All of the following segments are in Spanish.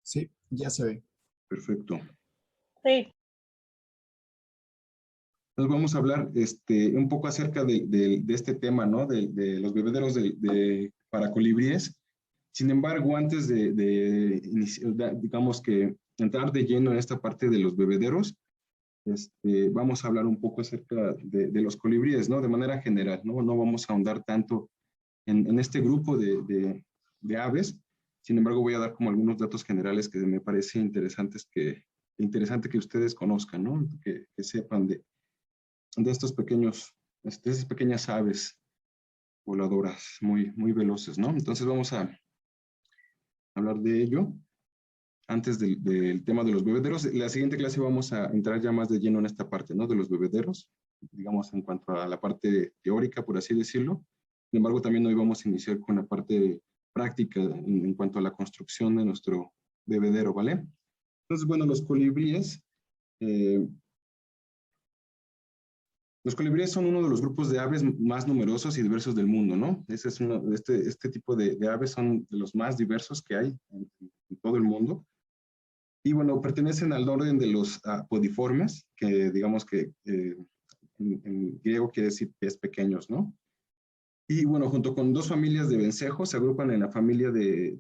Sí, ya se ve. Perfecto. Sí. Nos vamos a hablar un poco acerca de este tema, ¿no? De los bebederos para colibríes. Sin embargo, antes digamos que entrar de lleno en esta parte de los bebederos, vamos a hablar un poco acerca de los colibríes, ¿no? De manera general, ¿no? No vamos a ahondar tanto en este grupo de aves. Sin embargo, voy a dar como algunos datos generales que me parece interesante que ustedes conozcan, ¿no? Que sepan de estos pequeños, de esas pequeñas aves voladoras muy veloces, ¿no? Entonces vamos a hablar de ello. Antes del tema de los bebederos, la siguiente clase vamos a entrar ya más de lleno en esta parte, ¿no? De los bebederos, digamos en cuanto a la parte teórica, por así decirlo. Sin embargo, también hoy vamos a iniciar con la parte práctica en cuanto a la construcción de nuestro bebedero, ¿vale? Entonces, bueno, los colibríes son uno de los grupos de aves más numerosos y diversos del mundo, ¿no? Este tipo de aves son de los más diversos que hay en todo el mundo. Y bueno, pertenecen al orden de los apodiformes, que digamos que en griego quiere decir pies pequeños, ¿no? Y bueno, junto con dos familias de vencejos, se agrupan en la familia de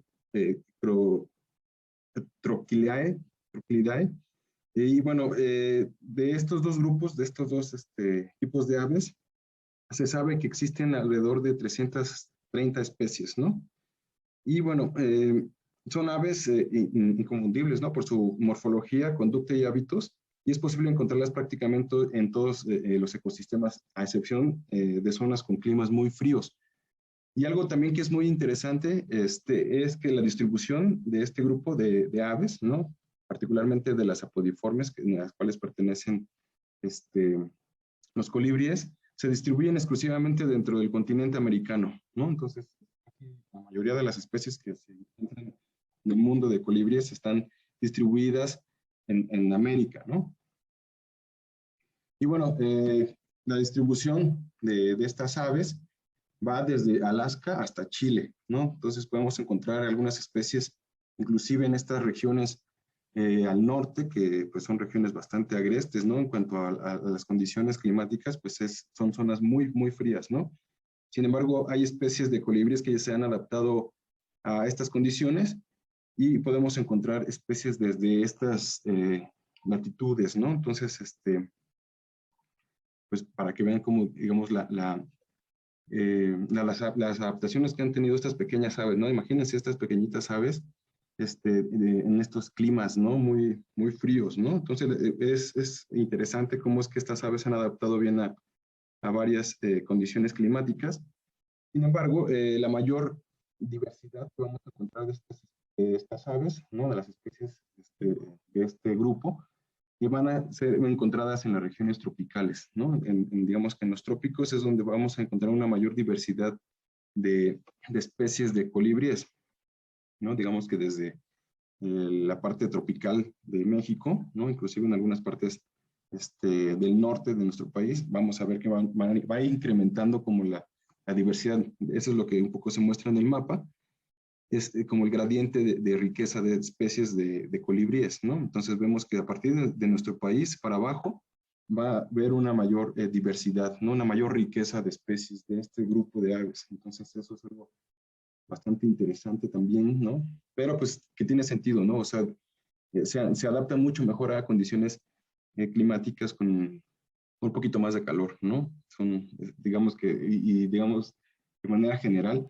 Trochilidae. Y bueno, de estos dos grupos, de estos dos tipos de aves, se sabe que existen alrededor de 330 especies, ¿no? Y bueno, son aves inconfundibles, ¿no? Por su morfología, conducta y hábitos, y es posible encontrarlas prácticamente en todos los ecosistemas, a excepción de zonas con climas muy fríos. Y algo también que es muy interesante es que la distribución de este grupo de aves, ¿no? Particularmente de las apodiformes, en las cuales pertenecen los colibríes, se distribuyen exclusivamente dentro del continente americano, ¿no? Entonces, la mayoría de las especies que se encuentran en el mundo de colibríes están distribuidas en América, ¿no? Y bueno, la distribución de estas aves va desde Alaska hasta Chile, ¿no? Entonces podemos encontrar algunas especies, inclusive en estas regiones al norte, que pues son regiones bastante agrestes, ¿no? En cuanto a las condiciones climáticas, pues son zonas muy frías, ¿no? Sin embargo, hay especies de colibríes que ya se han adaptado a estas condiciones y podemos encontrar especies desde estas latitudes, ¿no? Entonces, pues para que vean cómo, digamos, las adaptaciones que han tenido estas pequeñas aves, ¿no? Imagínense estas pequeñitas aves en estos climas, ¿no? Muy fríos, ¿no? Entonces, es interesante cómo es que estas aves se han adaptado bien a varias condiciones climáticas. Sin embargo, la mayor diversidad que vamos a encontrar de estas aves, ¿no? De las especies de este grupo, que van a ser encontradas en las regiones tropicales, ¿no? Digamos que en los trópicos es donde vamos a encontrar una mayor diversidad de especies de colibríes, ¿no? Digamos que desde la parte tropical de México, ¿no? Inclusive en algunas partes del norte de nuestro país, vamos a ver que va incrementando como la diversidad. Eso es lo que un poco se muestra en el mapa, es como el gradiente de riqueza de especies de colibríes, ¿no? Entonces vemos que a partir de nuestro país para abajo va a haber una mayor diversidad, ¿no? Una mayor riqueza de especies de este grupo de aves. Entonces eso es algo bastante interesante también, ¿no? Pero pues que tiene sentido, ¿no? O sea, se adapta mucho mejor a condiciones climáticas con un poquito más de calor, ¿no? Son, digamos que, digamos, de manera general,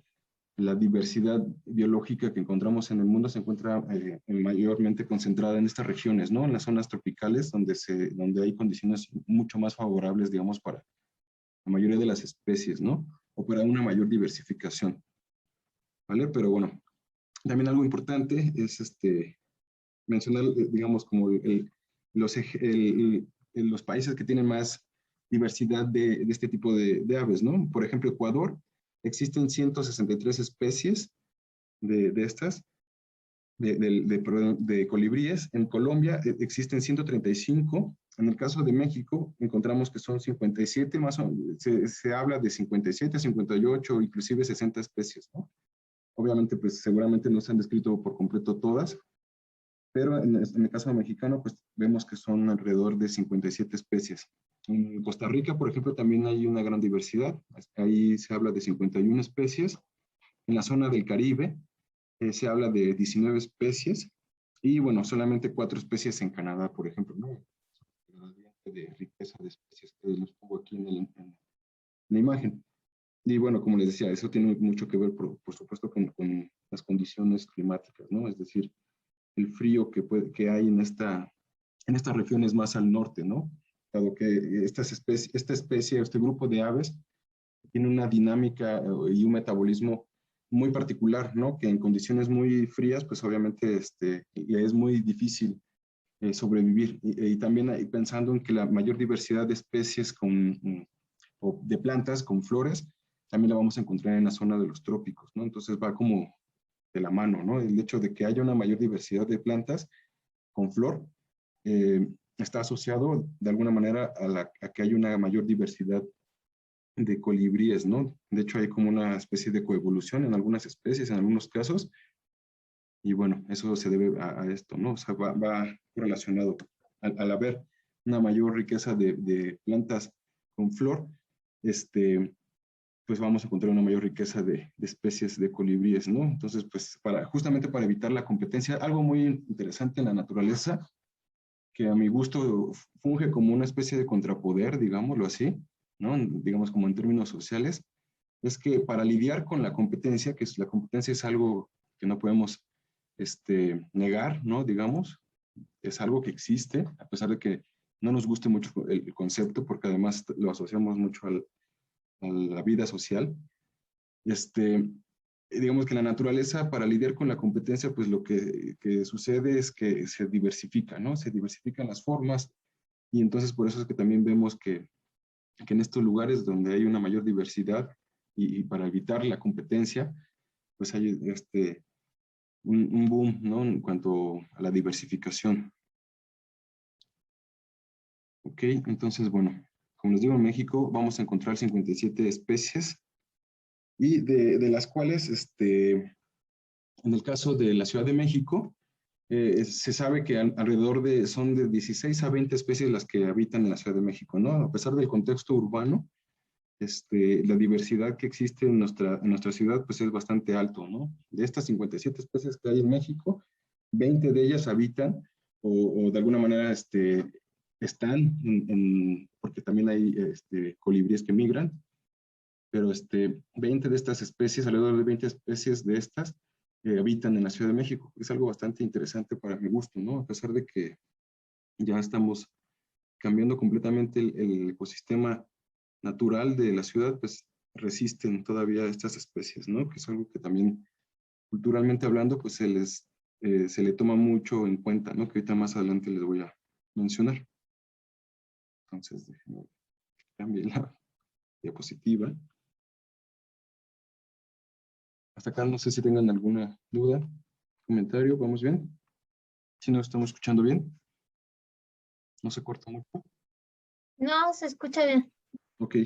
la diversidad biológica que encontramos en el mundo se encuentra mayormente concentrada en estas regiones, ¿no? En las zonas tropicales, donde hay condiciones mucho más favorables, digamos, para la mayoría de las especies, ¿no? O para una mayor diversificación, ¿vale? Pero bueno, también algo importante es mencionar, digamos, como los países que tienen más diversidad de este tipo de aves, ¿no? Por ejemplo, Ecuador, existen 163 especies de estas, de colibríes. En Colombia existen 135. En el caso de México, encontramos que son 57, más o menos, se habla de 57, 58, inclusive 60 especies, ¿no? Obviamente, pues seguramente no se han descrito por completo todas, pero en el caso mexicano, pues vemos que son alrededor de 57 especies. En Costa Rica, por ejemplo, también hay una gran diversidad. Ahí se habla de 51 especies. En la zona del Caribe se habla de 19 especies. Y bueno, solamente 4 especies en Canadá, por ejemplo, ¿no? De riqueza de especies que les pongo aquí en la imagen. Y bueno, como les decía, eso tiene mucho que ver, por supuesto, con las condiciones climáticas, ¿no? Es decir, el frío que hay en estas regiones más al norte, ¿no? Dado que esta especie, este grupo de aves, tiene una dinámica y un metabolismo muy particular, ¿no? Que en condiciones muy frías, pues obviamente y es muy difícil sobrevivir. Y también pensando en que la mayor diversidad de especies o de plantas con flores, también la vamos a encontrar en la zona de los trópicos, ¿no? Entonces va como de la mano, ¿no? El hecho de que haya una mayor diversidad de plantas con flor está asociado de alguna manera a que haya una mayor diversidad de colibríes, ¿no? De hecho, hay como una especie de coevolución en algunas especies, en algunos casos, y bueno, eso se debe a esto, ¿no? O sea, va relacionado. Al haber una mayor riqueza de plantas con flor, pues vamos a encontrar una mayor riqueza de especies de colibríes, ¿no? Entonces, pues justamente para evitar la competencia, algo muy interesante en la naturaleza, que a mi gusto funge como una especie de contrapoder, digámoslo así, ¿no? Digamos como en términos sociales, es que para lidiar con la competencia, la competencia es algo que no podemos negar, ¿no? Digamos, es algo que existe, a pesar de que no nos guste mucho el concepto, porque además lo asociamos mucho a la vida social. Digamos que la naturaleza, para lidiar con la competencia, pues lo que sucede es que se diversifica, ¿no? Se diversifican las formas, y entonces por eso es que también vemos que en estos lugares donde hay una mayor diversidad y para evitar la competencia, pues hay un boom, ¿no? En cuanto a la diversificación. Ok, entonces, bueno, como les digo, en México vamos a encontrar 57 especies y de las cuales, en el caso de la Ciudad de México, se sabe que son de 16 a 20 especies las que habitan en la Ciudad de México, ¿no? A pesar del contexto urbano, la diversidad que existe en nuestra ciudad, pues es bastante alto, ¿no? De estas 57 especies que hay en México, 20 de ellas habitan o de alguna manera están porque también hay colibríes que migran, pero 20 de estas especies, alrededor de 20 especies de estas, habitan en la Ciudad de México. Es algo bastante interesante para mi gusto, ¿no? A pesar de que ya estamos cambiando completamente el ecosistema natural de la ciudad, pues resisten todavía estas especies, ¿no? Que es algo que también, culturalmente hablando, pues se le toma mucho en cuenta, ¿no? Que ahorita más adelante les voy a mencionar. Entonces, déjenme cambiar la diapositiva. Hasta acá no sé si tengan alguna duda, comentario, ¿vamos bien? Si nos estamos escuchando bien, no se corta mucho. No, se escucha bien. Ok.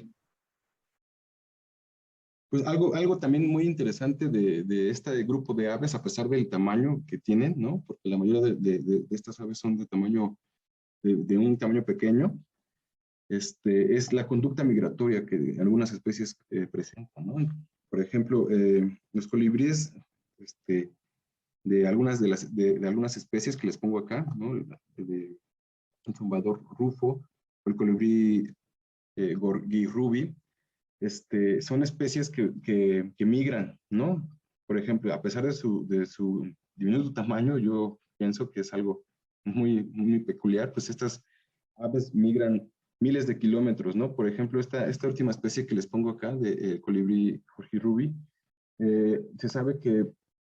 Pues algo también muy interesante de este grupo de aves, a pesar del tamaño que tienen, ¿no? Porque la mayoría de estas aves son de un tamaño pequeño, es la conducta migratoria que algunas especies presentan, ¿no? Por ejemplo, los colibríes de algunas especies que les pongo acá, ¿no? El zumbador rufo, el colibrí guirrubi, son especies que migran, ¿no? Por ejemplo, a pesar de su diminuto tamaño, yo pienso que es algo muy, muy peculiar, pues estas aves migran miles de kilómetros, ¿no? Por ejemplo, esta última especie que les pongo acá, de colibrí guirrubi, se sabe que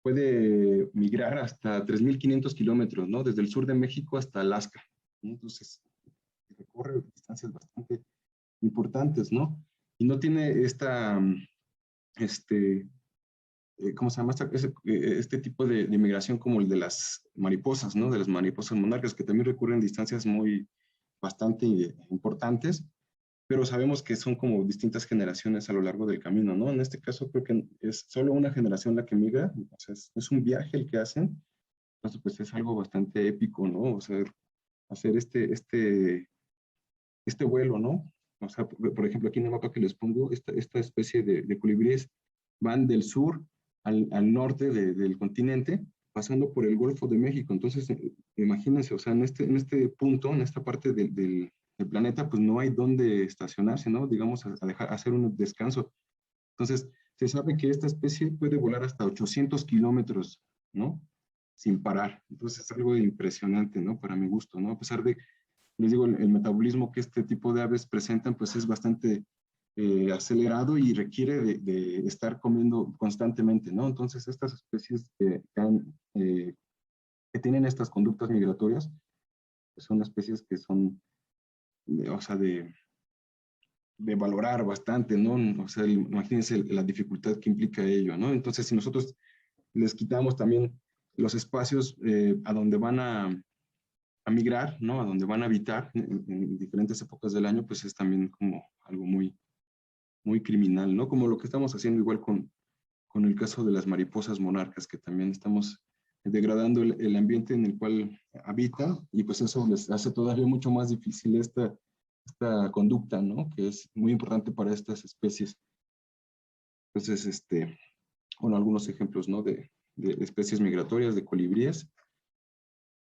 puede migrar hasta 3.500 kilómetros, ¿no? Desde el sur de México hasta Alaska, ¿no? Entonces, recorre distancias bastante importantes, ¿no? Y no tiene ¿cómo se llama? Este tipo de migración como el de las mariposas, ¿no? De las mariposas monarcas, que también recurren distancias bastante importantes, pero sabemos que son como distintas generaciones a lo largo del camino, ¿no? En este caso creo que es solo una generación la que migra, o sea, es un viaje el que hacen, Entonces, pues es algo bastante épico, ¿no? O sea, hacer este vuelo, ¿no? O sea, por ejemplo, aquí en el mapa que les pongo, esta especie de colibríes van del sur al norte del continente, pasando por el Golfo de México. Entonces, imagínense, o sea, en este punto, en esta parte del planeta, pues no hay dónde estacionarse, ¿no? Digamos, a hacer un descanso. Entonces, se sabe que esta especie puede volar hasta 800 kilómetros, ¿no? Sin parar. Entonces, es algo impresionante, ¿no? Para mi gusto, ¿no? A pesar de, les digo, el metabolismo que este tipo de aves presentan, pues es bastante acelerado y requiere de estar comiendo constantemente, ¿no? Entonces, estas especies que tienen estas conductas migratorias, pues son especies que son, o sea, de valorar bastante, ¿no? O sea, imagínense la dificultad que implica ello, ¿no? Entonces, si nosotros les quitamos también los espacios a donde van a migrar, ¿no? A donde van a habitar en diferentes épocas del año, pues es también como algo muy, muy criminal, ¿no? Como lo que estamos haciendo igual con el caso de las mariposas monarcas, que también estamos degradando el ambiente en el cual habitan y pues eso les hace todavía mucho más difícil esta conducta, ¿no? Que es muy importante para estas especies. Entonces, bueno, algunos ejemplos, ¿no? De especies migratorias, de colibríes,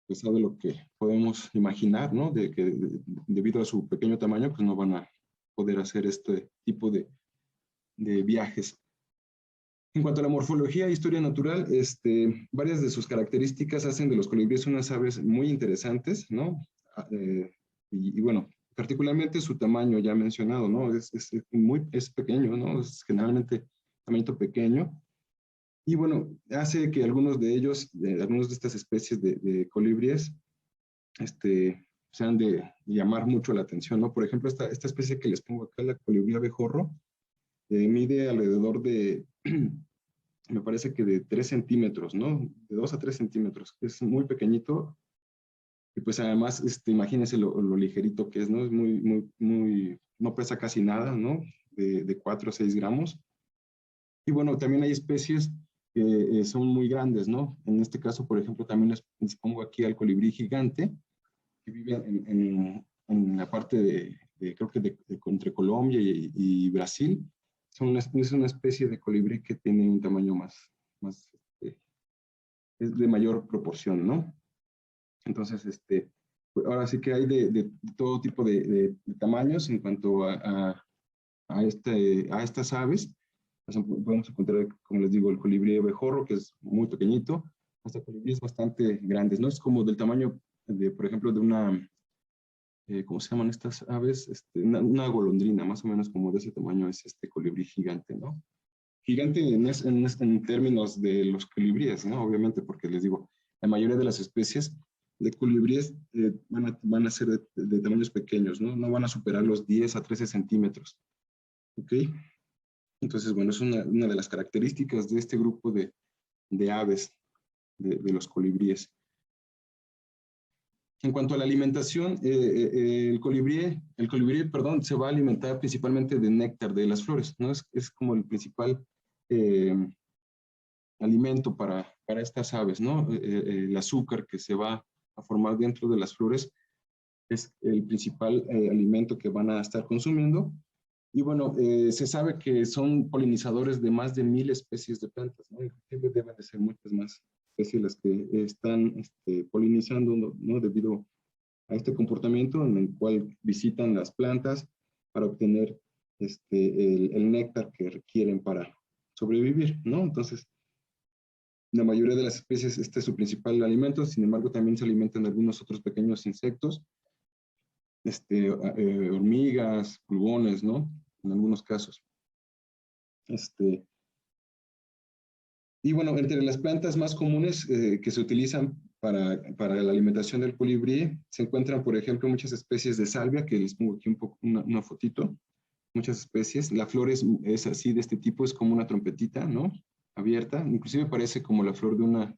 pues de lo que podemos imaginar, ¿no? De que debido a su pequeño tamaño, pues no van a poder hacer este tipo de viajes. En cuanto a la morfología e historia natural, varias de sus características hacen de los colibríes unas aves muy interesantes, ¿no? Y bueno, particularmente su tamaño ya mencionado, ¿no? Es pequeño, ¿no? Es generalmente tamaño pequeño. Y bueno, hace que algunos de ellos, algunas de estas especies de colibríes, sean de llamar mucho la atención, ¿no? Por ejemplo, esta especie que les pongo acá, la colibrí abejorro, mide alrededor de me parece que de 3 centímetros, ¿no? De 2 a 3 centímetros. Es muy pequeñito. Y pues además, imagínense lo ligerito que es, ¿no? Es muy, muy, muy, no pesa casi nada, ¿no? De 4 a 6 gramos. Y bueno, también hay especies que son muy grandes, ¿no? En este caso, por ejemplo, también les pongo aquí al colibrí gigante, que vive en la parte creo que entre Colombia y Brasil. Es una especie de colibrí que tiene un tamaño más es de mayor proporción, ¿no? Entonces, pues ahora sí que hay de todo tipo de tamaños en cuanto a estas aves. Podemos encontrar, como les digo, el colibrí abejorro, que es muy pequeñito, hasta colibríes bastante grandes, ¿no? Es como del tamaño, por ejemplo, de una, ¿cómo se llaman estas aves? Una golondrina, más o menos como de ese tamaño es este colibrí gigante, ¿no? Gigante en términos de los colibríes, ¿no? Obviamente, porque les digo, la mayoría de las especies de colibríes van a ser de tamaños pequeños, ¿no? No van a superar los 10 a 13 centímetros, ¿ok? Entonces, bueno, es una de las características de este grupo de aves, de los colibríes. En cuanto a la alimentación, el colibrí, perdón, se va a alimentar principalmente de néctar de las flores, ¿no? Es como el principal alimento para estas aves, ¿no? El azúcar que se va a formar dentro de las flores es el principal alimento que van a estar consumiendo. Y bueno, se sabe que son polinizadores de más de 1000 especies de plantas, ¿no? Inclusive deben de ser muchas más especies las que están polinizando, ¿no? Debido a este comportamiento en el cual visitan las plantas para obtener el néctar que requieren para sobrevivir, ¿no? Entonces, la mayoría de las especies, este es su principal alimento, sin embargo, también se alimentan de algunos otros pequeños insectos, hormigas, pulgones, ¿no? En algunos casos. Y bueno, entre las plantas más comunes que se utilizan para la alimentación del colibrí, se encuentran, por ejemplo, muchas especies de salvia, que les pongo aquí una fotito, muchas especies. La flor es así, de este tipo, es como una trompetita, ¿no? Abierta, inclusive parece como la flor de una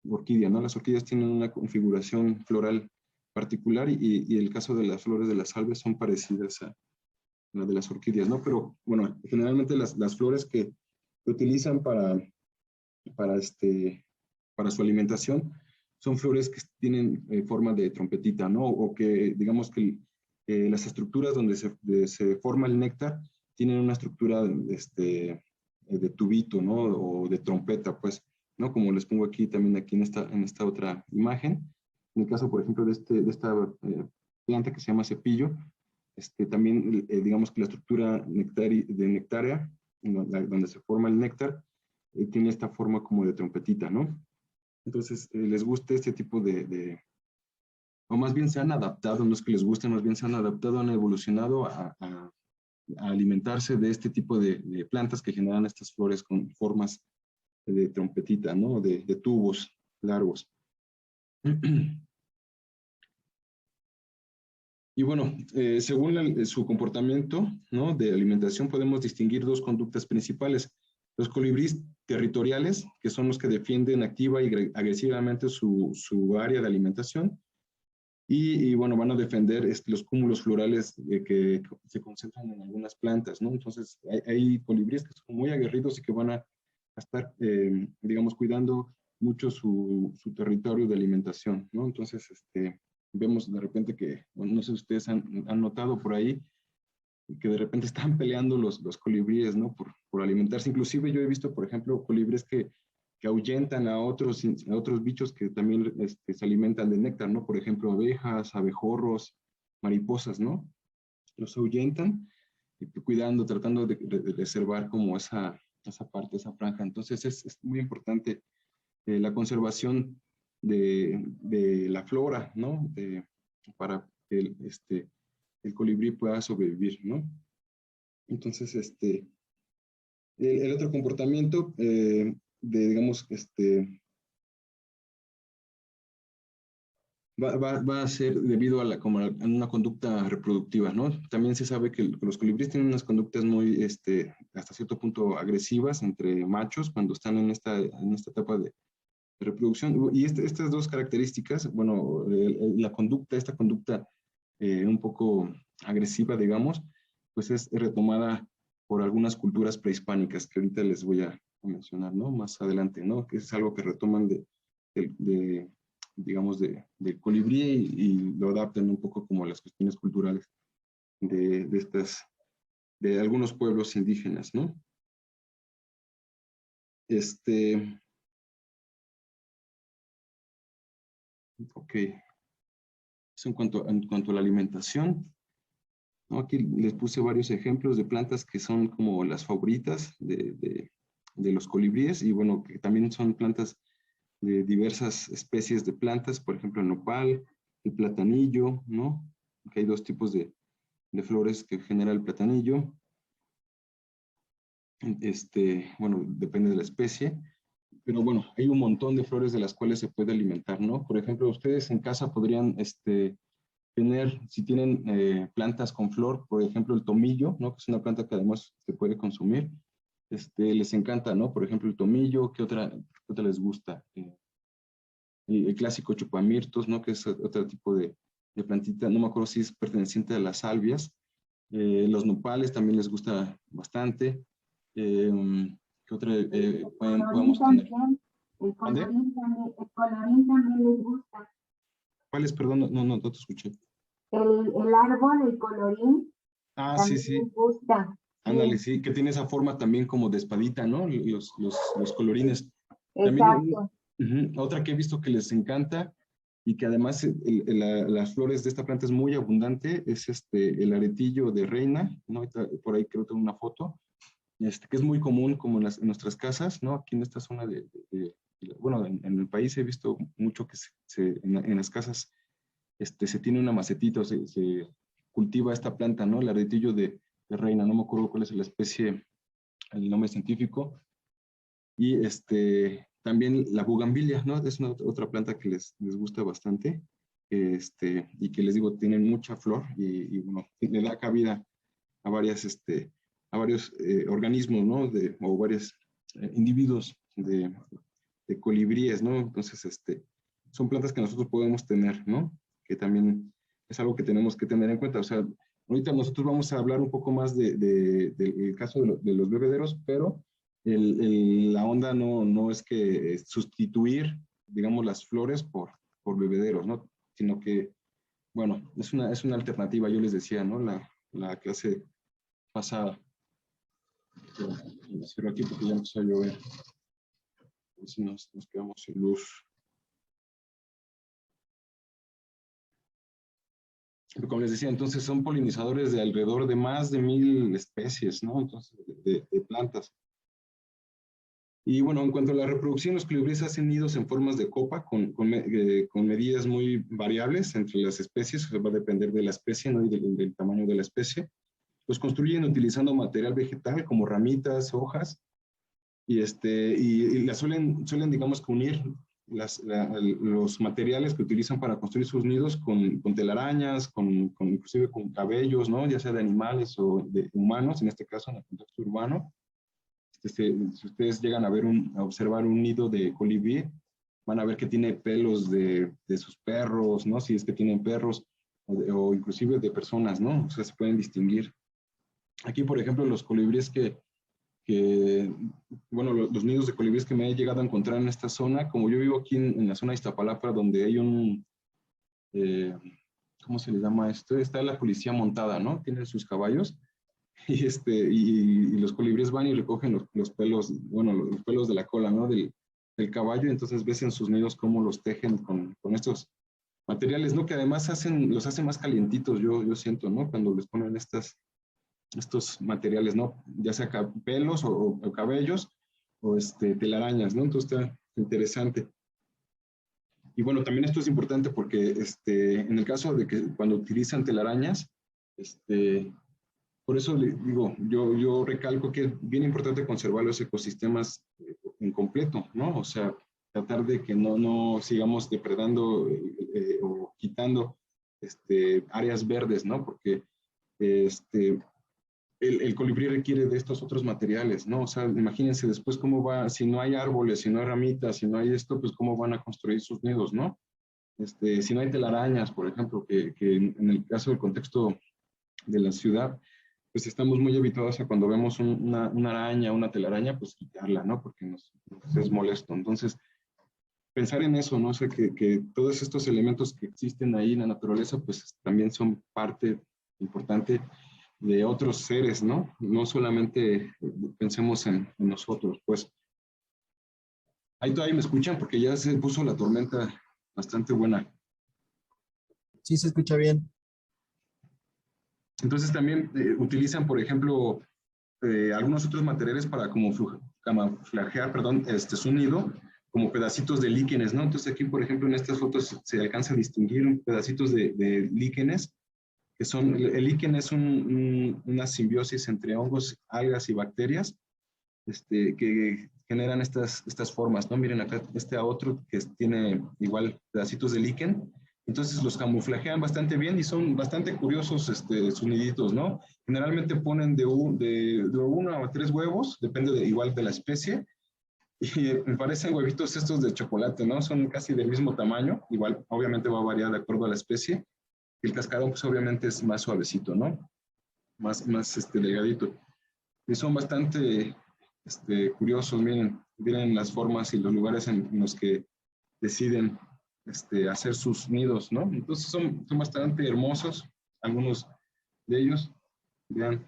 orquídea, ¿no? Las orquídeas tienen una configuración floral particular y el caso de las flores de la salvia son parecidas a la de las orquídeas, ¿no? Pero bueno, generalmente las flores que utilizan para su alimentación son flores que tienen forma de trompetita, ¿no? O que digamos que las estructuras donde se forma el néctar tienen una estructura de tubito, ¿no? O de trompeta, pues, ¿no? Como les pongo aquí también aquí en esta otra imagen. En el caso, por ejemplo, de esta planta que se llama cepillo, también digamos que la estructura de nectárea, donde se forma el néctar, tiene esta forma como de trompetita, ¿no? Entonces, les gusta este tipo o más bien se han adaptado, no es que les guste, más bien se han adaptado, han evolucionado a alimentarse de este tipo de plantas que generan estas flores con formas de trompetita, ¿no? De tubos largos. Y bueno, según su comportamiento, ¿no? De alimentación podemos distinguir dos conductas principales. Los colibríes territoriales, que son los que defienden activa y agresivamente su área de alimentación, y bueno, van a defender los cúmulos florales que se concentran en algunas plantas, ¿no? Entonces, hay colibríes que son muy aguerridos y que van a estar, digamos, cuidando mucho su territorio de alimentación, ¿no? Entonces, vemos de repente que, no sé si ustedes han notado por ahí, que de repente están peleando los colibríes, ¿no? Por alimentarse. Inclusive yo he visto, por ejemplo, colibríes que ahuyentan a otros bichos que también se alimentan de néctar, ¿no? Por ejemplo, abejas, abejorros, mariposas, ¿no? Los ahuyentan y cuidando, tratando de reservar como esa parte, esa franja. Entonces es muy importante la conservación de la flora, ¿no? Para que el colibrí pueda sobrevivir, ¿no? Entonces, el otro comportamiento digamos, va a ser debido a una conducta reproductiva, ¿no? También se sabe que los colibríes tienen unas conductas muy, hasta cierto punto agresivas entre machos cuando están en esta etapa de reproducción. Y estas dos características, bueno, esta conducta un poco agresiva, digamos, pues es retomada por algunas culturas prehispánicas que ahorita les voy a mencionar, ¿no? Más adelante, ¿no? Que es algo que retoman digamos, del colibrí y lo adaptan un poco como a las cuestiones culturales de algunos pueblos indígenas, ¿no? Ok. Eso en cuanto a la alimentación, ¿no? Aquí les puse varios ejemplos de plantas que son como las favoritas de los colibríes y bueno, que también son plantas de diversas especies de plantas, por ejemplo, el nopal, el platanillo, ¿no? Que hay dos tipos de flores que genera el platanillo. Bueno, depende de la especie, pero bueno, hay un montón de flores de las cuales se puede alimentar, ¿no? Por ejemplo, ustedes en casa podrían, tener, si tienen plantas con flor, por ejemplo, el tomillo, ¿no? Que es una planta que además se puede consumir, les encanta, ¿no? Por ejemplo, el tomillo, ¿qué otra les gusta? El clásico chupamirtos, ¿no? Que es otro tipo de plantita, no me acuerdo si es perteneciente a las salvias. Los nopales también les gusta bastante. ¿Qué otra podemos tener? El colorín también les gusta. ¿Cuáles? Perdón, no te escuché. El árbol, el colorín, Ah, también sí. les gusta. Ándale, sí, que tiene esa forma también como de espadita, ¿no? Los colorines. Exacto. También, otra que he visto que les encanta y que además las flores de esta planta es muy abundante, es el aretillo de reina, ¿no? Por ahí creo que tengo una foto, que es muy común como en nuestras casas, ¿no? Aquí en esta zona bueno, en el país he visto mucho que en las casas se tiene una macetita o se cultiva esta planta, ¿no? El aretillo de reina, no me acuerdo cuál es la especie, el nombre científico. Y también la bugambilia, ¿no? Es otra planta que les gusta bastante, y que les digo, tienen mucha flor y bueno, le da cabida a varios organismos, ¿no? O varios individuos de colibríes, ¿no? Entonces, son plantas que nosotros podemos tener, ¿no? Que también es algo que tenemos que tener en cuenta. O sea, ahorita nosotros vamos a hablar un poco más del caso de los bebederos, pero la onda no es que sustituir digamos, las flores por bebederos, ¿no? Sino que, bueno, es una alternativa, yo les decía, ¿no? La clase pasada. Lo cierro aquí porque ya empezó a llover. A ver si nos quedamos sin luz. Pero como les decía, entonces son polinizadores de alrededor de más de 1000 especies, ¿no? Entonces, de plantas. Y bueno, en cuanto a la reproducción, los colibríes hacen nidos en formas de copa con medidas muy variables entre las especies, va a depender de la especie, ¿no? Y del tamaño de la especie. Los construyen utilizando material vegetal como ramitas, hojas, y las suelen, digamos, que unir los materiales que utilizan para construir sus nidos con telarañas, inclusive con cabellos, ¿no? Ya sea de animales o de humanos, en este caso en el contexto urbano. Si ustedes llegan a observar un nido de colibrí, van a ver que tiene pelos de sus perros, ¿no? Si es que tienen perros, o inclusive de personas, ¿no? O sea, se pueden distinguir. Aquí, por ejemplo, los colibríes bueno, los nidos de colibríes que me he llegado a encontrar en esta zona, como yo vivo aquí en la zona de Iztapalapa, donde hay ¿cómo se le llama esto? Está la policía montada, ¿no? Tienen sus caballos, y los colibríes van y recogen los pelos, bueno, los pelos de la cola, ¿no? Del caballo, entonces ves en sus nidos cómo los tejen con estos materiales, ¿no? Que además los hacen más calientitos, yo siento, ¿no? Cuando les ponen estos materiales, ¿no? Ya sea pelos o cabellos o telarañas, ¿no? Entonces está interesante. Y bueno, también esto es importante porque en el caso de que cuando utilizan telarañas, por eso le digo, yo recalco que es bien importante conservar los ecosistemas en completo, ¿no? O sea, tratar de que no sigamos depredando o quitando áreas verdes, ¿no? Porque el colibrí requiere de estos otros materiales, ¿no? O sea, imagínense después cómo va, si no hay árboles, si no hay ramitas, si no hay esto, pues cómo van a construir sus nidos, ¿no? Si no hay telarañas, por ejemplo, que en el caso del contexto de la ciudad, pues estamos muy habituados a cuando vemos una araña, una telaraña, pues quitarla, ¿no? Porque nos es molesto. Entonces, pensar en eso, ¿no? O sea, que todos estos elementos que existen ahí en la naturaleza, pues también son parte importante de otros seres, ¿no? No solamente pensemos en nosotros, pues. Ahí todavía me escuchan porque ya se puso la tormenta bastante buena. Sí, se escucha bien. Entonces también utilizan, por ejemplo, algunos otros materiales para camuflajear, perdón, su nido, como pedacitos de líquenes, ¿no? Entonces aquí, por ejemplo, en estas fotos se alcanza a distinguir pedacitos de líquenes, que son, el líquen es una simbiosis entre hongos, algas y bacterias, que generan estas formas, ¿no? Miren acá a otro que tiene igual pedacitos de líquen. Entonces los camuflajean bastante bien y son bastante curiosos sus niditos, ¿no? Generalmente ponen de 1 a 3 huevos, depende igual de la especie, y me parecen huevitos estos de chocolate, ¿no? Son casi del mismo tamaño, igual obviamente va a variar de acuerdo a la especie. El cascarón pues obviamente es más suavecito, ¿no? Más delgadito. Y son bastante curiosos, miren las formas y los lugares en los que deciden hacer sus nidos, ¿no? Entonces son bastante hermosos, algunos de ellos. Vean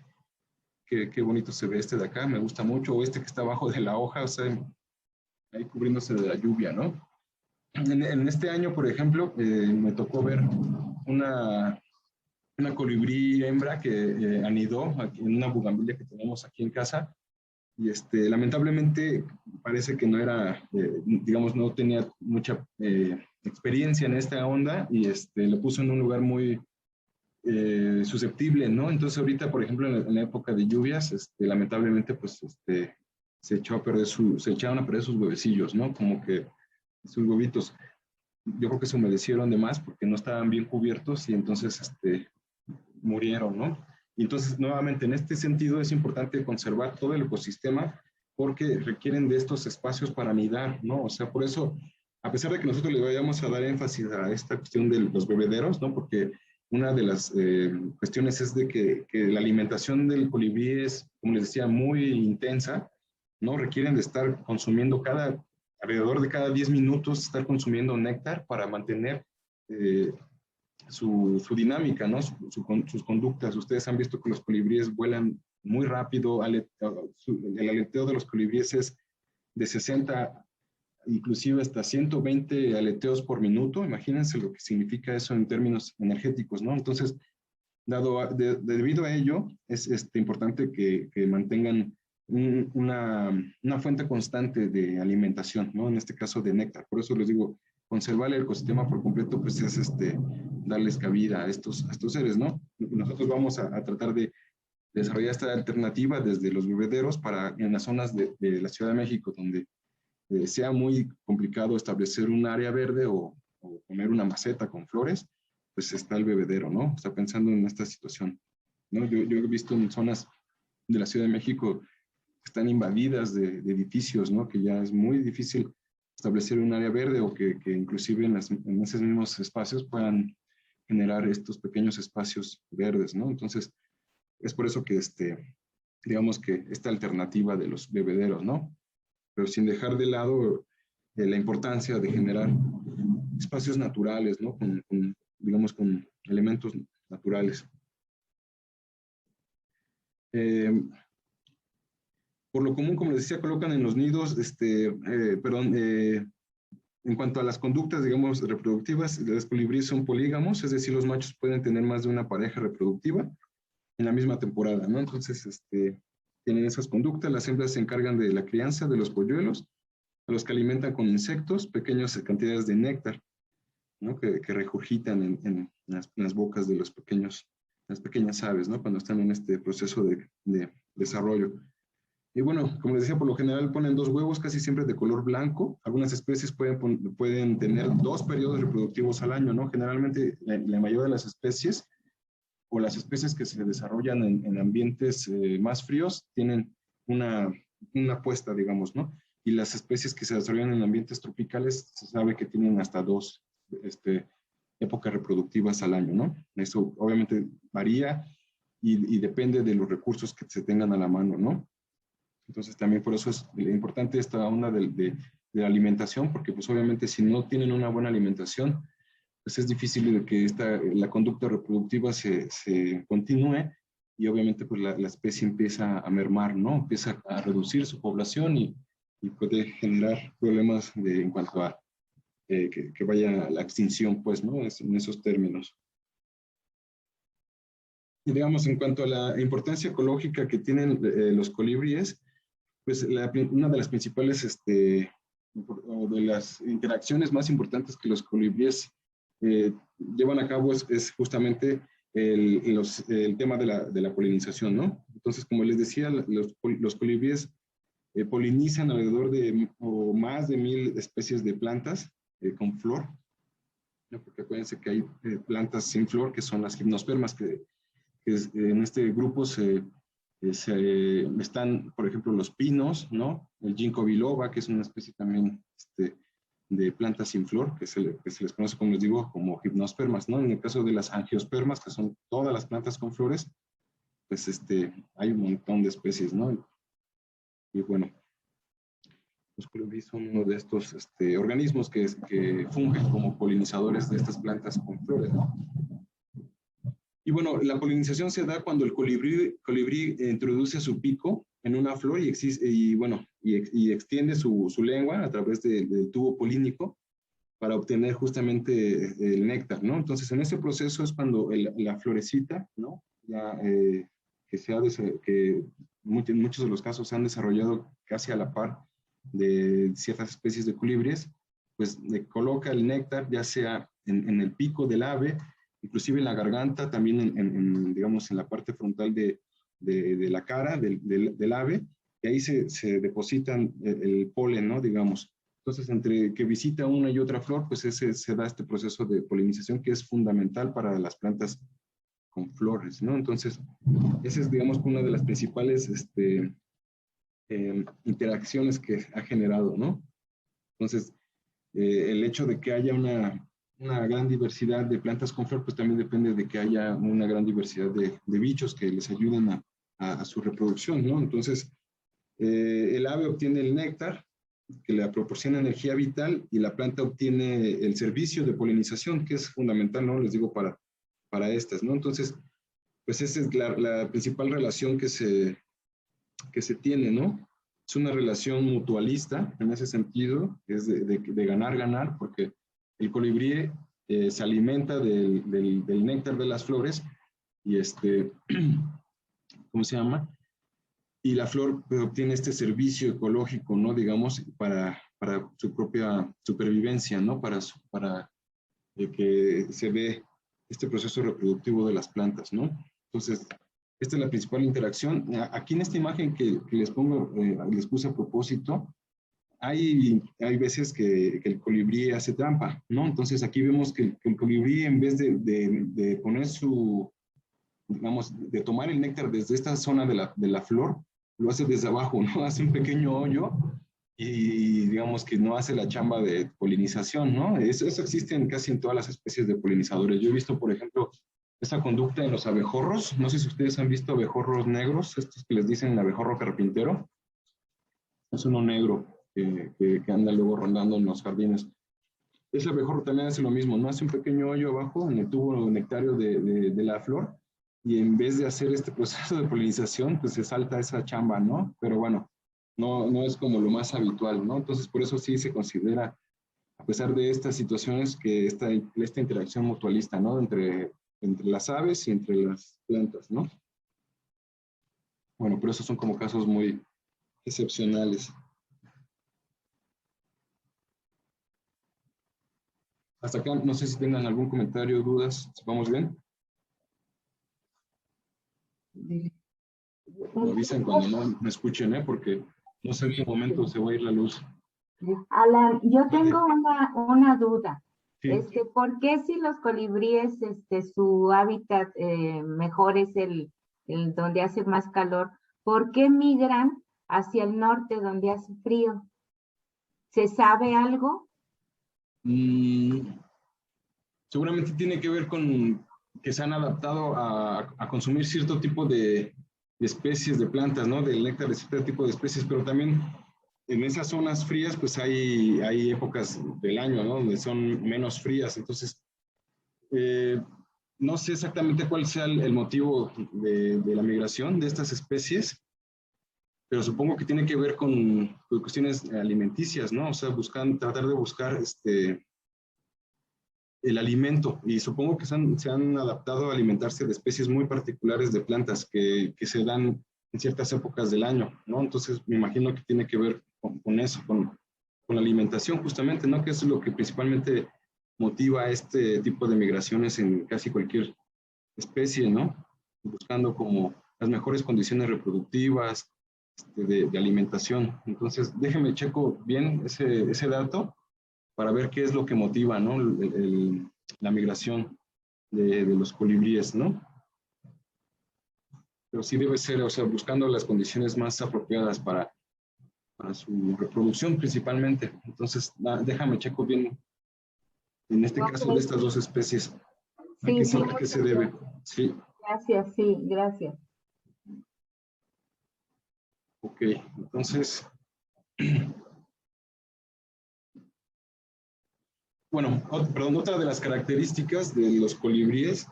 qué bonito se ve de acá, me gusta mucho, o que está abajo de la hoja, o sea, ahí cubriéndose de la lluvia, ¿no? En este año, por ejemplo, me tocó ver una colibrí hembra que anidó en una bugambilia que tenemos aquí en casa, y lamentablemente parece que no era, digamos, no tenía mucha experiencia en esta onda, y lo puso en un lugar muy susceptible, ¿no? Entonces ahorita, por ejemplo, en la época de lluvias, lamentablemente, pues, se echaron a perder sus huevecillos, ¿no? Como que sus huevitos, yo creo que se humedecieron de más porque no estaban bien cubiertos y entonces, murieron, ¿no? Y entonces, nuevamente, en este sentido es importante conservar todo el ecosistema porque requieren de estos espacios para anidar, ¿no? O sea, por eso, a pesar de que nosotros le vayamos a dar énfasis a esta cuestión de los bebederos, ¿no? Porque una de las cuestiones es de que la alimentación del colibrí es, como les decía, muy intensa, ¿no? Requieren de estar consumiendo cada alrededor de cada 10 minutos estar consumiendo néctar para mantener su dinámica, ¿no? Sus conductas. Ustedes han visto que los colibríes vuelan muy rápido, el aleteo de los colibríes es de 60, inclusive hasta 120 aleteos por minuto. Imagínense lo que significa eso en términos energéticos, ¿no? Entonces, debido a ello, es importante que mantengan una fuente constante de alimentación, ¿no? En este caso de néctar. Por eso les digo, conservar el ecosistema por completo, pues es darles cabida a estos seres, ¿no? Nosotros vamos a tratar de desarrollar esta alternativa desde los bebederos para en las zonas de la Ciudad de México, donde sea muy complicado establecer un área verde o poner una maceta con flores, pues está el bebedero, ¿no? Está pensando en esta situación, ¿no? Yo he visto en zonas de la Ciudad de México que están invadidas de edificios, ¿no? Que ya es muy difícil establecer un área verde o que inclusive en esos mismos espacios puedan generar estos pequeños espacios verdes, ¿no? Entonces, es por eso que digamos que esta alternativa de los bebederos, ¿no? Pero sin dejar de lado la importancia de generar espacios naturales, ¿no? Digamos, con elementos naturales. Por lo común, como les decía, colocan en los nidos, en cuanto a las conductas, digamos, reproductivas, los colibríes son polígamos, es decir, los machos pueden tener más de una pareja reproductiva en la misma temporada, ¿no? Entonces, tienen esas conductas. Las hembras se encargan de la crianza de los polluelos, a los que alimentan con insectos, pequeñas cantidades de néctar, ¿no? Que regurgitan en las bocas de las pequeñas aves, ¿no? Cuando están en este proceso de desarrollo. Y bueno, como les decía, por lo general ponen 2 huevos, casi siempre de color blanco. Algunas especies pueden tener 2 periodos reproductivos al año, ¿no? Generalmente, la mayoría de las especies, o las especies que se desarrollan en ambientes más fríos, tienen una puesta, digamos, ¿no? Y las especies que se desarrollan en ambientes tropicales, se sabe que tienen hasta 2 épocas reproductivas al año, ¿no? Eso obviamente varía y depende de los recursos que se tengan a la mano, ¿no? Entonces también por eso es importante esta onda de la alimentación, porque pues obviamente si no tienen una buena alimentación, pues es difícil que la conducta reproductiva se continúe y obviamente pues la especie empieza a mermar, ¿no? Empieza a reducir su población y puede generar problemas en cuanto a que vaya a la extinción, pues, ¿no? En esos términos. Y digamos, en cuanto a la importancia ecológica que tienen los colibríes, pues una de las principales o de las interacciones más importantes que los colibríes llevan a cabo es justamente el tema de la polinización, ¿no? Entonces, como les decía, los colibríes polinizan alrededor de o más de 1000 especies de plantas con flor, ¿no? Porque acuérdense que hay plantas sin flor, que son las gimnospermas, que en este grupo están, por ejemplo, los pinos, ¿no? El ginkgo biloba, que es una especie también de plantas sin flor, que se les conoce, como les digo, como gimnospermas, ¿no? En el caso de las angiospermas, que son todas las plantas con flores, pues hay un montón de especies, ¿no? Y bueno, los colibríes son uno de estos organismos que fungen como polinizadores de estas plantas con flores, ¿no? Y bueno, la polinización se da cuando el colibrí introduce su pico en una flor y extiende su lengua a través del tubo polínico para obtener justamente el néctar, ¿no? Entonces, en ese proceso es cuando la florecita, ¿no? Ya, que muchos de los casos se han desarrollado casi a la par de ciertas especies de colibríes, pues le coloca el néctar ya sea en el pico del ave, inclusive en la garganta, también digamos, en la parte frontal de la cara del ave, y ahí se depositan el polen, ¿no? Digamos. Entonces, entre que visita una y otra flor, pues se da este proceso de polinización que es fundamental para las plantas con flores, ¿no? Entonces, esa es, digamos, una de las principales interacciones que ha generado, ¿no? Entonces, el hecho de que haya una gran diversidad de plantas con flor, pues también depende de que haya una gran diversidad de bichos que les ayuden a su reproducción, ¿no? Entonces, el ave obtiene el néctar que le proporciona energía vital y la planta obtiene el servicio de polinización, que es fundamental, ¿no? Les digo, para estas, ¿no? Entonces, pues esa es la principal relación que se tiene, ¿no? Es una relación mutualista en ese sentido, es de ganar, porque el colibrí se alimenta del néctar de las flores y ¿cómo se llama? Y la flor pues, obtiene este servicio ecológico, ¿no? Digamos, para su propia supervivencia, ¿no? Para que se ve este proceso reproductivo de las plantas, ¿no? Entonces, esta es la principal interacción. Aquí en esta imagen que les pongo, les puse a propósito, hay veces que el colibrí hace trampa, ¿no? Entonces aquí vemos que el colibrí en vez de poner digamos, de tomar el néctar desde esta zona de la flor, lo hace desde abajo, ¿no? Hace un pequeño hoyo y digamos que no hace la chamba de polinización, ¿no? Eso existe casi en todas las especies de polinizadores. Yo he visto, por ejemplo, esa conducta en los abejorros. No sé si ustedes han visto abejorros negros, estos que les dicen abejorro carpintero. Es uno negro que anda luego rondando en los jardines. Ese abejorro también hace lo mismo, ¿no? Hace un pequeño hoyo abajo en el tubo nectario de la flor y en vez de hacer este proceso de polinización, pues se salta esa chamba, ¿no? Pero bueno, no es como lo más habitual, ¿no? Entonces, por eso sí se considera, a pesar de estas situaciones, que esta interacción mutualista, ¿no? Entre las aves y entre las plantas, ¿no? Bueno, pero esos son como casos muy excepcionales. Hasta acá, no sé si tengan algún comentario, dudas, ¿vamos bien? Me avisan cuando no me escuchen, porque no sé en qué momento se va a ir la luz. Alan, yo tengo una duda. Sí. ¿Por qué si los colibríes, su hábitat mejor es el donde hace más calor, por qué migran hacia el norte donde hace frío? ¿Se sabe algo? Seguramente tiene que ver con que se han adaptado a consumir cierto tipo de especies de plantas, ¿no? Del néctar de cierto tipo de especies, pero también en esas zonas frías, pues hay épocas del año, ¿no? Donde son menos frías. Entonces, no sé exactamente cuál sea el motivo de la migración de estas especies, pero supongo que tiene que ver con cuestiones alimenticias, ¿no? O sea, tratar de buscar el alimento, y supongo que se han adaptado a alimentarse de especies muy particulares de plantas que se dan en ciertas épocas del año, ¿no? Entonces me imagino que tiene que ver con eso, con la alimentación justamente, ¿no? Que es lo que principalmente motiva este tipo de migraciones en casi cualquier especie, ¿no? Buscando como las mejores condiciones reproductivas, de alimentación. Entonces déjenme checo bien ese dato para ver qué es lo que motiva, ¿no? La migración de los colibríes, ¿no? Pero sí debe ser, o sea, buscando las condiciones más apropiadas para su reproducción principalmente. Entonces, déjame checo bien, en este caso de estas dos especies, ¿a qué se debe? Sí. Gracias, sí, gracias. Ok, entonces... Bueno, otra de las características de los colibríes,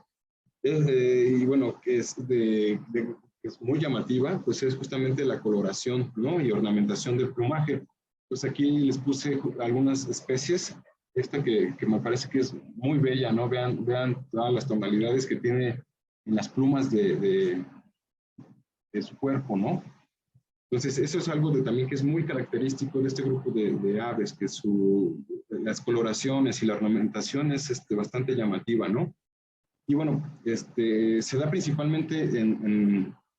y bueno, que es muy llamativa, pues es justamente la coloración, ¿no? Y ornamentación del plumaje. Pues aquí les puse algunas especies, esta que me parece que es muy bella, ¿no? Vean todas las tonalidades que tiene en las plumas de su cuerpo, ¿no? Entonces, eso es algo también que es muy característico de este grupo de aves, que las coloraciones y la ornamentación es bastante llamativa, ¿no? Y bueno, se da principalmente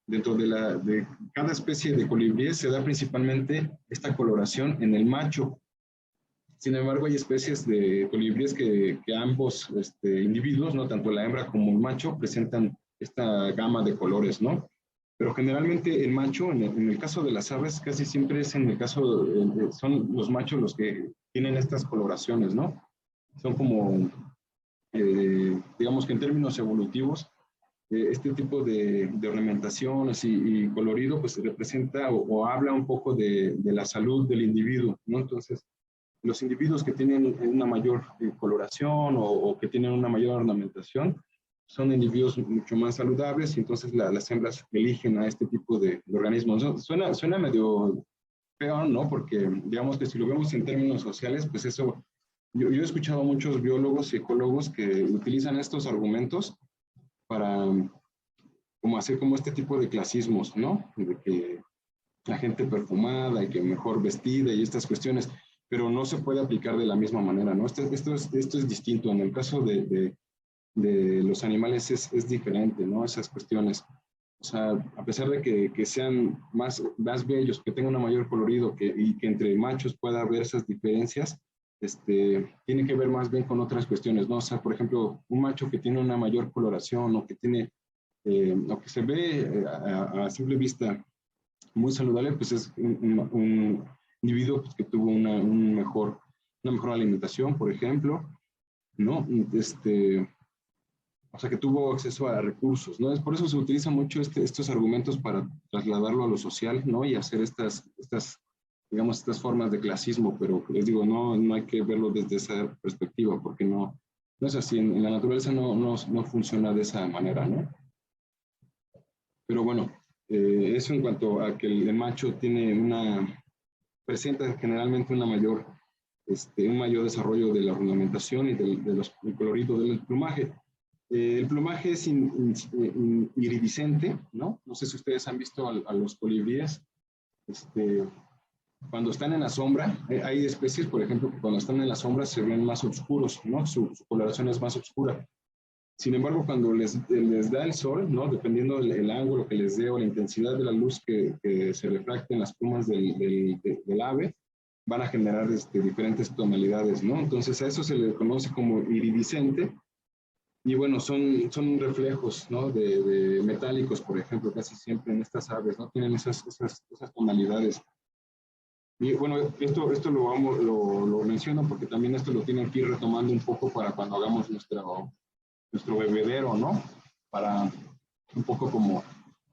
dentro de cada especie de colibríes, se da principalmente esta coloración en el macho. Sin embargo, hay especies de colibríes que ambos individuos, ¿no? Tanto la hembra como el macho, presentan esta gama de colores, ¿no? Pero generalmente el macho, en el caso de las aves, casi siempre es en el caso, son los machos los que tienen estas coloraciones, ¿no? Son como, digamos que en términos evolutivos, este tipo de ornamentación así, y colorido, pues representa o habla un poco de la salud del individuo, ¿no? Entonces, los individuos que tienen una mayor coloración o que tienen una mayor ornamentación son individuos mucho más saludables y entonces las hembras eligen a este tipo de organismos. Suena medio feo, ¿no? Porque digamos que si lo vemos en términos sociales, pues eso, yo he escuchado a muchos biólogos y ecólogos que utilizan estos argumentos para como hacer como este tipo de clasismos, ¿no? De que la gente perfumada y que mejor vestida y estas cuestiones, pero no se puede aplicar de la misma manera, ¿no? Esto es distinto. En el caso de los animales es diferente, ¿no? Esas cuestiones. O sea, a pesar de que sean más bellos, que tengan un mayor colorido y que entre machos pueda haber esas diferencias, tiene que ver más bien con otras cuestiones, ¿no? O sea, por ejemplo, un macho que tiene una mayor coloración o que tiene, o que se ve a simple vista muy saludable, pues es un individuo pues, que tuvo una mejor alimentación, por ejemplo, ¿no? O sea, que tuvo acceso a recursos, ¿no? Es por eso se utilizan mucho estos argumentos para trasladarlo a lo social, ¿no? Y hacer digamos, estas formas de clasismo, pero les digo, no hay que verlo desde esa perspectiva, porque no es así. En la naturaleza no funciona de esa manera, ¿no? Pero bueno, eso en cuanto a que el macho presenta generalmente un mayor desarrollo de la ornamentación y del colorido del plumaje. El plumaje es iridiscente, ¿no? No sé si ustedes han visto a los colibríes. Cuando están en la sombra, hay especies, por ejemplo, que cuando están en la sombra se ven más oscuros, ¿no? Su coloración es más oscura. Sin embargo, cuando les da el sol, ¿no? Dependiendo del ángulo que les dé o la intensidad de la luz que se refracte en las plumas del ave, van a generar diferentes tonalidades, ¿no? Entonces a eso se le conoce como iridiscente. Y bueno, son reflejos, ¿no? de metálicos, por ejemplo, casi siempre en estas aves, ¿no? Tienen esas tonalidades. Y bueno, esto lo menciono porque también esto lo tienen que ir retomando un poco para cuando hagamos nuestro bebedero, ¿no? Para un poco como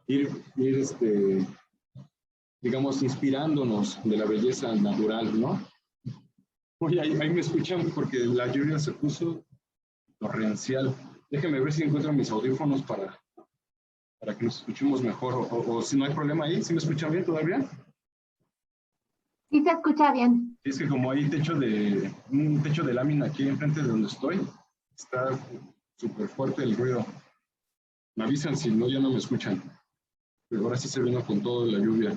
ir digamos, inspirándonos de la belleza natural, ¿no? Oye, ahí me escuchan porque la lluvia se puso torrencial. Déjenme ver si encuentro mis audífonos para que nos escuchemos mejor, o si no hay problema ahí, ¿sí me escuchan bien todavía? Sí, se escucha bien. Es que como hay un techo de lámina aquí enfrente de donde estoy, está súper fuerte el ruido. Me avisan si no, ya no me escuchan. Pero ahora sí se vino con todo la lluvia.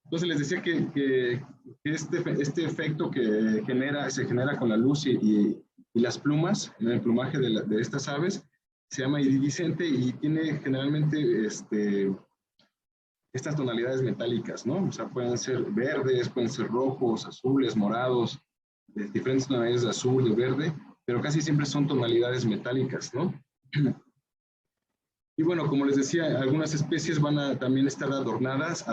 Entonces les decía que este efecto que se genera con la luz y las plumas, en el plumaje de estas aves, se llama iridiscente y tiene generalmente estas tonalidades metálicas, ¿no? O sea, pueden ser verdes, pueden ser rojos, azules, morados, diferentes tonalidades de azul, de verde, pero casi siempre son tonalidades metálicas, ¿no? Y bueno, como les decía, algunas especies van a también estar adornados,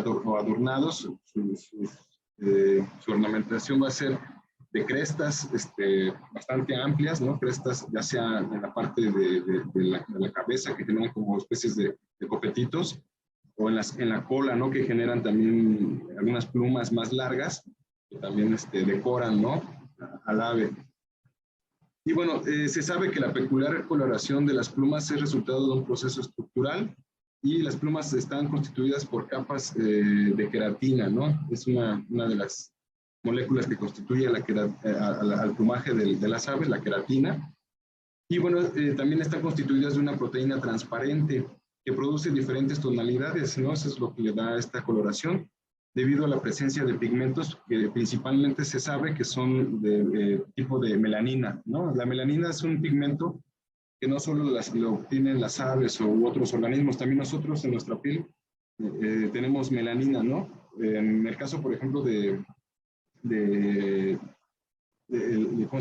su ornamentación va a ser de crestas bastante amplias, ¿no? Crestas ya sea en la parte de la cabeza, que generan como especies de copetitos, o en la cola, ¿no? Que generan también algunas plumas más largas, que también decoran, ¿no? Al ave. Y bueno, se sabe que la peculiar coloración de las plumas es resultado de un proceso estructural y las plumas están constituidas por capas de queratina, ¿no? Es una de las moléculas que constituye al plumaje de las aves, la queratina. Y bueno, también están constituidas de una proteína transparente que produce diferentes tonalidades, ¿no? Eso es lo que le da esta coloración, debido a la presencia de pigmentos que principalmente se sabe que son de tipo de melanina, ¿no? La melanina es un pigmento que no solo lo obtienen las aves u otros organismos, también nosotros en nuestra piel tenemos melanina, ¿no? En el caso, por ejemplo, ¿cómo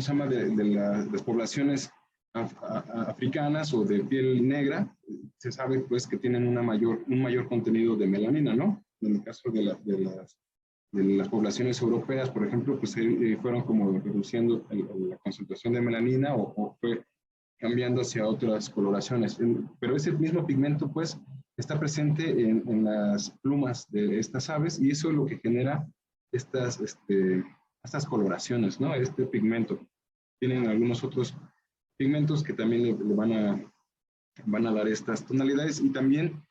se llama? De las poblaciones africanas o de piel negra, se sabe pues que tienen un mayor contenido de melanina, ¿no? En el caso de las poblaciones europeas, por ejemplo, pues fueron como reduciendo la concentración de melanina o fue cambiando hacia otras coloraciones. Pero ese mismo pigmento, pues, está presente en las plumas de estas aves y eso es lo que genera estas coloraciones, ¿no? Este pigmento. Tienen algunos otros pigmentos que también le van a dar estas tonalidades y también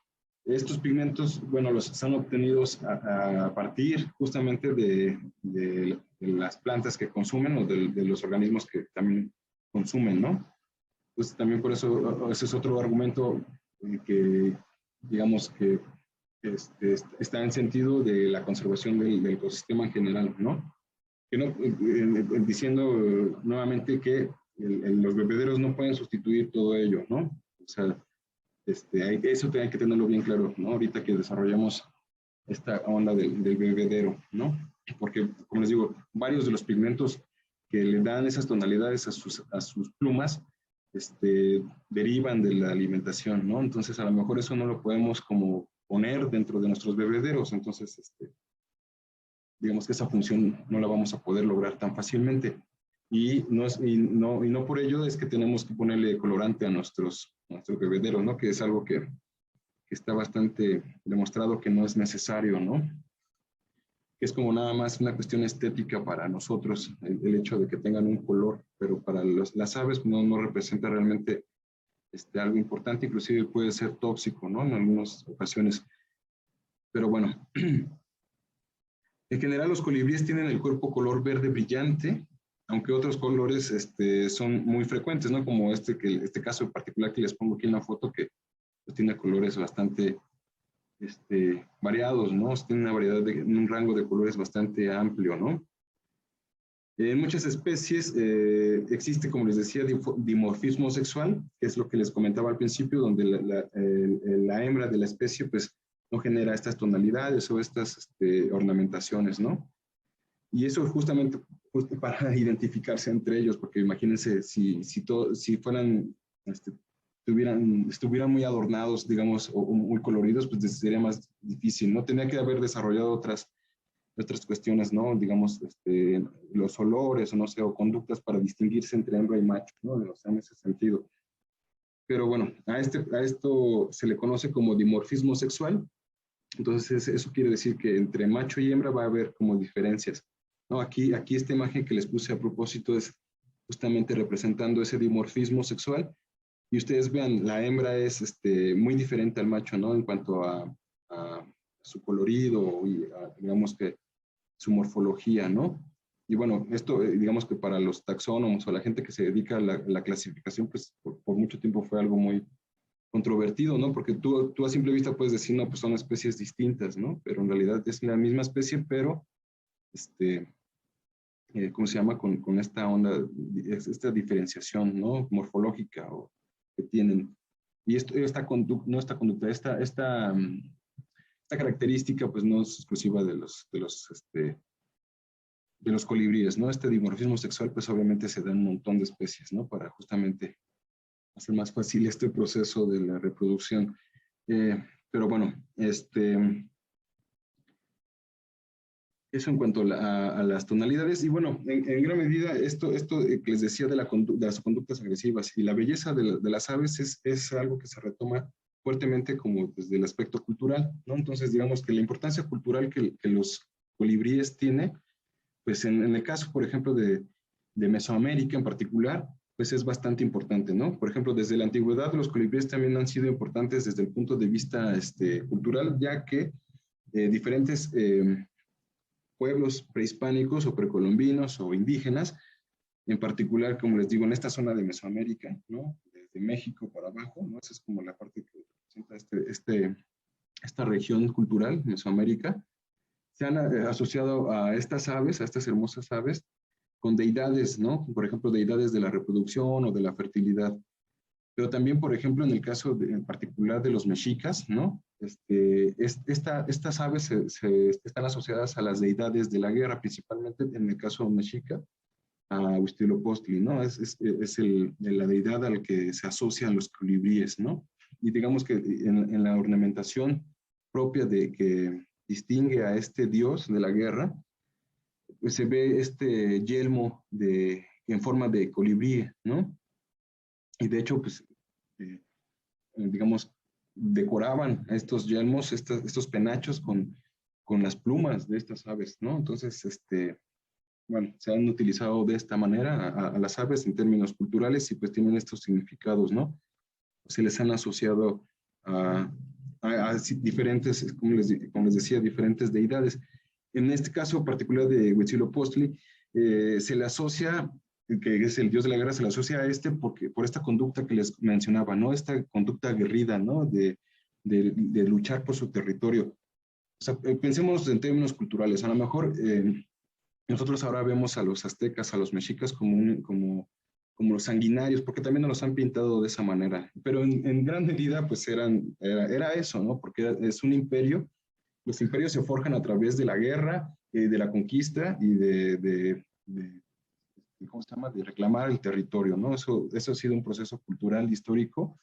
estos pigmentos, bueno, los están obtenidos a partir justamente de las plantas que consumen o de los organismos que también consumen, ¿no? Pues también por eso, ese es otro argumento que, digamos, que está en sentido de la conservación del ecosistema en general, ¿no? Que no diciendo nuevamente que los bebederos no pueden sustituir todo ello, ¿no? O sea, eso hay que tenerlo bien claro, ¿no? Ahorita que desarrollamos esta onda del bebedero, ¿no? Porque, como les digo, varios de los pigmentos que le dan esas tonalidades a sus plumas, derivan de la alimentación, ¿no? Entonces, a lo mejor eso no lo podemos como poner dentro de nuestros bebederos, entonces, digamos que esa función no la vamos a poder lograr tan fácilmente. Y no por ello es que tenemos que ponerle colorante a nuestros bebederos, ¿no? Que es algo que está bastante demostrado que no es necesario, ¿no? Que es como nada más una cuestión estética para nosotros, el hecho de que tengan un color, pero para las aves no representa realmente algo importante, inclusive puede ser tóxico, ¿no? En algunas ocasiones. Pero bueno, en general los colibríes tienen el cuerpo color verde brillante, aunque otros colores son muy frecuentes, ¿no? Como este caso en particular que les pongo aquí en la foto, que pues, tiene colores bastante variados, ¿no? Tiene una variedad un rango de colores bastante amplio, ¿no? En muchas especies existe, como les decía, dimorfismo sexual, que es lo que les comentaba al principio, donde la hembra de la especie, pues, no genera estas tonalidades o estas ornamentaciones, ¿no? Y eso es justamente para identificarse entre ellos, porque imagínense si fueran, estuvieran muy adornados, digamos, o muy coloridos, pues sería más difícil, ¿no? Tenía que haber desarrollado otras cuestiones, ¿no? Digamos, los olores, o no sé, o conductas para distinguirse entre hembra y macho, ¿no? O sea, en ese sentido. Pero bueno, a esto se le conoce como dimorfismo sexual. Entonces, eso quiere decir que entre macho y hembra va a haber como diferencias, ¿no? Aquí esta imagen que les puse a propósito es justamente representando ese dimorfismo sexual. Y ustedes vean, la hembra es muy diferente al macho, ¿no? En cuanto a su colorido y digamos que su morfología, ¿no? Y bueno, esto digamos que para los taxónomos o la gente que se dedica a la clasificación, pues por mucho tiempo fue algo muy controvertido, ¿no? Porque tú a simple vista puedes decir, no, pues son especies distintas, ¿no? Pero en realidad es la misma especie, pero, ¿cómo se llama? Con esta onda, esta diferenciación, ¿no? Morfológica que tienen. Y esta característica, pues no es exclusiva de los colibríes, ¿no? Este dimorfismo sexual, pues obviamente se da en un montón de especies, ¿no? Para justamente hacer más fácil este proceso de la reproducción. Pero bueno, eso en cuanto a las tonalidades. Y bueno, en gran medida, esto que les decía de las conductas agresivas y la belleza de las aves es algo que se retoma fuertemente como desde el aspecto cultural, ¿no? Entonces, digamos que la importancia cultural que los colibríes tiene, pues en el caso, por ejemplo, de Mesoamérica en particular, pues es bastante importante, ¿no? Por ejemplo, desde la antigüedad los colibríes también han sido importantes desde el punto de vista cultural, ya que diferentes pueblos prehispánicos o precolombinos o indígenas, en particular, como les digo, en esta zona de Mesoamérica, ¿no? Desde México para abajo, ¿no? Esa es como la parte que representa esta región cultural, Mesoamérica. Se han asociado a estas aves, a estas hermosas aves, con deidades, ¿no? Por ejemplo, deidades de la reproducción o de la fertilidad. Pero también, por ejemplo, en el caso en particular de los mexicas, ¿no? Estas aves están asociadas a las deidades de la guerra, principalmente en el caso mexica, a Huitzilopochtli, ¿no? Es la deidad al que se asocian los colibríes, ¿no? Y digamos que en la ornamentación propia que distingue a este dios de la guerra, pues se ve este yelmo en forma de colibrí, ¿no? y de hecho, pues, digamos, decoraban estos yelmos, estos penachos con las plumas de estas aves, ¿no? Entonces, bueno, se han utilizado de esta manera a las aves en términos culturales y pues tienen estos significados, ¿no? Se les han asociado a diferentes, como les decía, diferentes deidades. En este caso particular de Huitzilopochtli, se le asocia, que es el dios de la guerra, se le asocia a por esta conducta que les mencionaba, ¿no? Esta conducta aguerrida, ¿no? De luchar por su territorio. O sea, pensemos en términos culturales. A lo mejor nosotros ahora vemos a los aztecas, a los mexicas como los sanguinarios, porque también nos los han pintado de esa manera. Pero en gran medida, pues era eso, ¿no? Porque es un imperio. Los imperios se forjan a través de la guerra, de la conquista y ¿cómo se llama? De reclamar el territorio, ¿no? Eso ha sido un proceso cultural, histórico,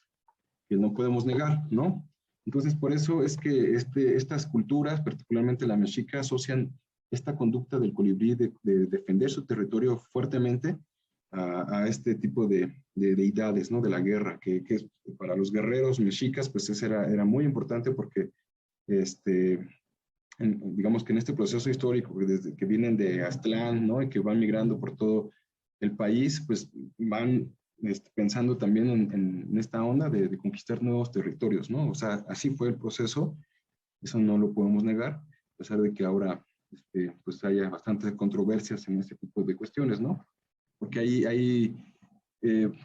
que no podemos negar, ¿no? Entonces, por eso es que estas culturas, particularmente la mexica, asocian esta conducta del colibrí de defender su territorio fuertemente a este tipo de deidades, ¿no? De la guerra, que para los guerreros mexicas, pues eso era muy importante porque, digamos que en este proceso histórico, desde que vienen de Aztlán, ¿no? Y que van migrando por todo el país, pues van pensando también en esta onda de conquistar nuevos territorios, ¿no? O sea, así fue el proceso, eso no lo podemos negar, a pesar de que ahora pues haya bastantes controversias en este tipo de cuestiones, ¿no? Porque ahí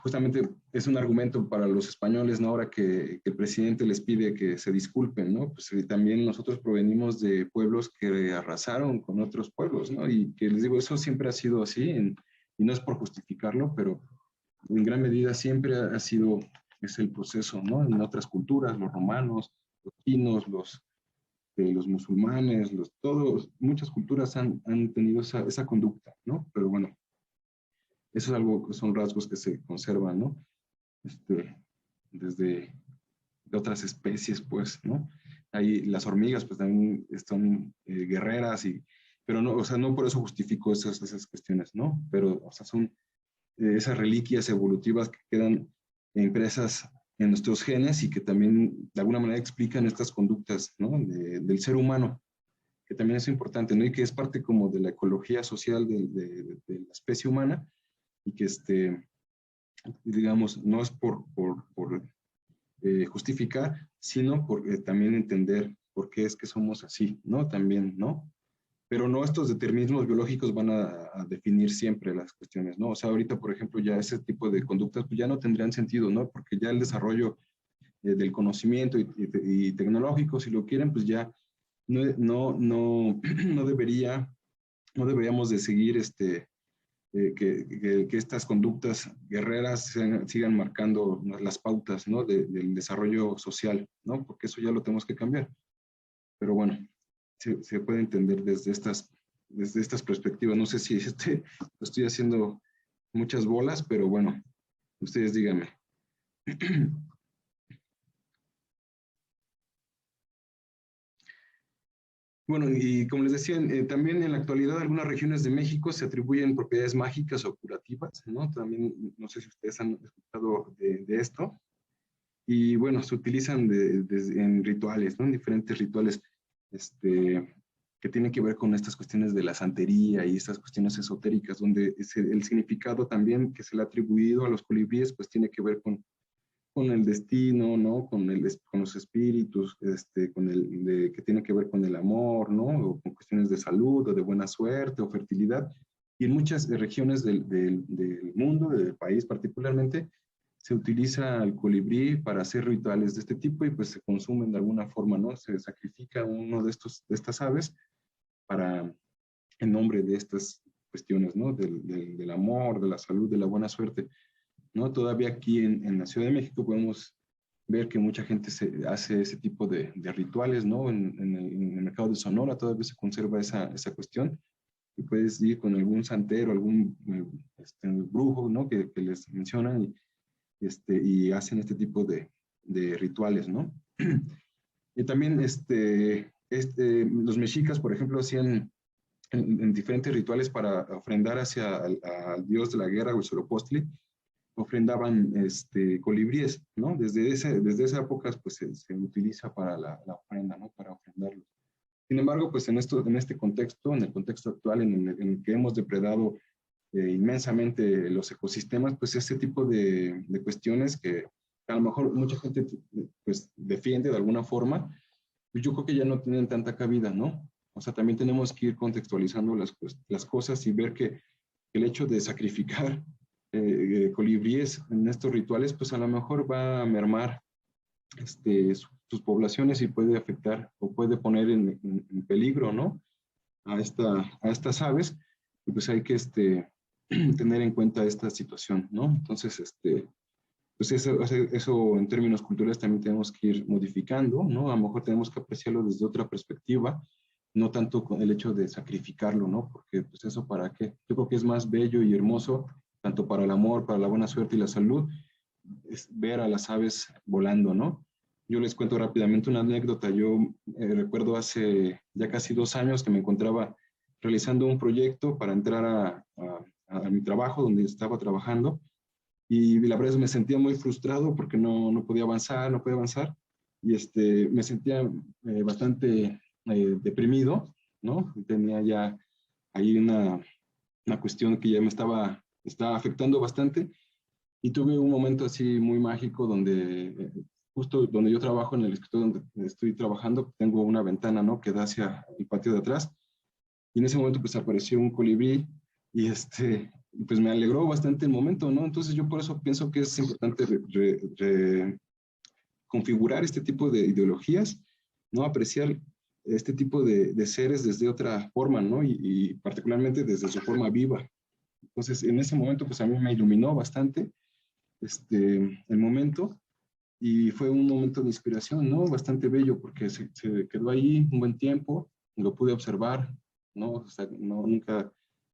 justamente es un argumento para los españoles, ¿no? Ahora que el presidente les pide que se disculpen, ¿no? Pues también nosotros provenimos de pueblos que arrasaron con otros pueblos, ¿no? Y que les digo, eso siempre ha sido así, y no es por justificarlo, pero en gran medida siempre ha sido, es el proceso, ¿no? En otras culturas, los romanos, los chinos, los musulmanes, todos, muchas culturas han tenido esa conducta, ¿no? Pero bueno, eso es algo, son rasgos que se conservan, ¿no? Desde de otras especies, pues, ¿no? Ahí las hormigas, pues también son guerreras, pero no, o sea, no por eso justifico esas cuestiones, ¿no? Pero, o sea, son esas reliquias evolutivas que quedan impresas en nuestros genes y que también de alguna manera explican estas conductas, ¿no? Del ser humano, que también es importante, ¿no? Y que es parte como de la ecología social de la especie humana, y que digamos, no es por justificar, sino por también entender por qué es que somos así, ¿no? También, ¿no? Pero no estos determinismos biológicos van a definir siempre las cuestiones, ¿no? O sea, ahorita, por ejemplo, ya ese tipo de conductas pues ya no tendrían sentido, ¿no? Porque ya el desarrollo del conocimiento y tecnológico, si lo quieren, pues ya no deberíamos de seguir que estas conductas guerreras sigan marcando las pautas, ¿no? Del desarrollo social, ¿no? Porque eso ya lo tenemos que cambiar. Pero bueno, se puede entender desde estas perspectivas. No sé si estoy haciendo muchas bolas, pero bueno, ustedes díganme. Bueno, y como les decía, también en la actualidad algunas regiones de México se atribuyen propiedades mágicas o curativas, ¿no? También, no sé si ustedes han escuchado de esto. Y bueno, se utilizan en rituales, ¿no? En diferentes rituales que tienen que ver con estas cuestiones de la santería y estas cuestiones esotéricas, donde el significado también que se le ha atribuido a los colibríes, pues tiene que ver con el destino, ¿no? Con los espíritus, que tiene que ver con el amor, ¿no? O con cuestiones de salud, o de buena suerte, o fertilidad. Y en muchas regiones del mundo, del país particularmente, se utiliza el colibrí para hacer rituales de este tipo y pues se consumen de alguna forma, ¿no? Se sacrifica uno de estas aves en nombre de estas cuestiones, ¿no? Del amor, de la salud, de la buena suerte, ¿no? Todavía aquí en la Ciudad de México podemos ver que mucha gente hace ese tipo de rituales, ¿no? En el mercado de Sonora todavía se conserva esa cuestión, y puedes ir con algún santero, algún brujo, ¿no? Que les mencionan y hacen este tipo de rituales, ¿no? Y también los mexicas, por ejemplo, hacían en diferentes rituales para ofrendar al dios de la guerra, Huitzilopochtli, ofrendaban colibríes, ¿no? Desde esa época pues se utiliza para la ofrenda, ¿no? Para ofrendarlos. Sin embargo, pues en este contexto, en el contexto actual en el que hemos depredado inmensamente los ecosistemas, pues ese tipo de cuestiones que a lo mejor mucha gente pues defiende de alguna forma, pues yo creo que ya no tienen tanta cabida, ¿no? O sea, también tenemos que ir contextualizando las cosas y ver que el hecho de sacrificar colibríes en estos rituales, pues a lo mejor va a mermar sus poblaciones y puede afectar o puede poner en peligro, ¿no? A estas aves, y pues hay que tener en cuenta esta situación, ¿no? Entonces, pues eso en términos culturales también tenemos que ir modificando, ¿no? A lo mejor tenemos que apreciarlo desde otra perspectiva, no tanto con el hecho de sacrificarlo, ¿no? Porque pues eso para qué. Yo creo que es más bello y hermoso, tanto para el amor, para la buena suerte y la salud, es ver a las aves volando, ¿no? Yo les cuento rápidamente una anécdota. Yo recuerdo hace ya casi 2 años que me encontraba realizando un proyecto para entrar a mi trabajo, donde estaba trabajando, y la verdad es que me sentía muy frustrado porque no podía avanzar, y me sentía bastante deprimido, ¿no? Tenía ya ahí una cuestión que ya me estaba afectando bastante, y tuve un momento así muy mágico donde, justo donde yo trabajo, en el escritorio donde estoy trabajando, tengo una ventana, ¿no? Que da hacia el patio de atrás, y en ese momento pues apareció un colibrí, y pues me alegró bastante el momento, ¿no? Entonces yo por eso pienso que es importante configurar este tipo de ideologías, ¿no? Apreciar este tipo de seres desde otra forma, ¿no? Y particularmente desde su forma viva. Entonces, en ese momento, pues a mí me iluminó bastante el momento, y fue un momento de inspiración, ¿no? Bastante bello, porque se quedó ahí un buen tiempo, lo pude observar, ¿no? O sea, nunca,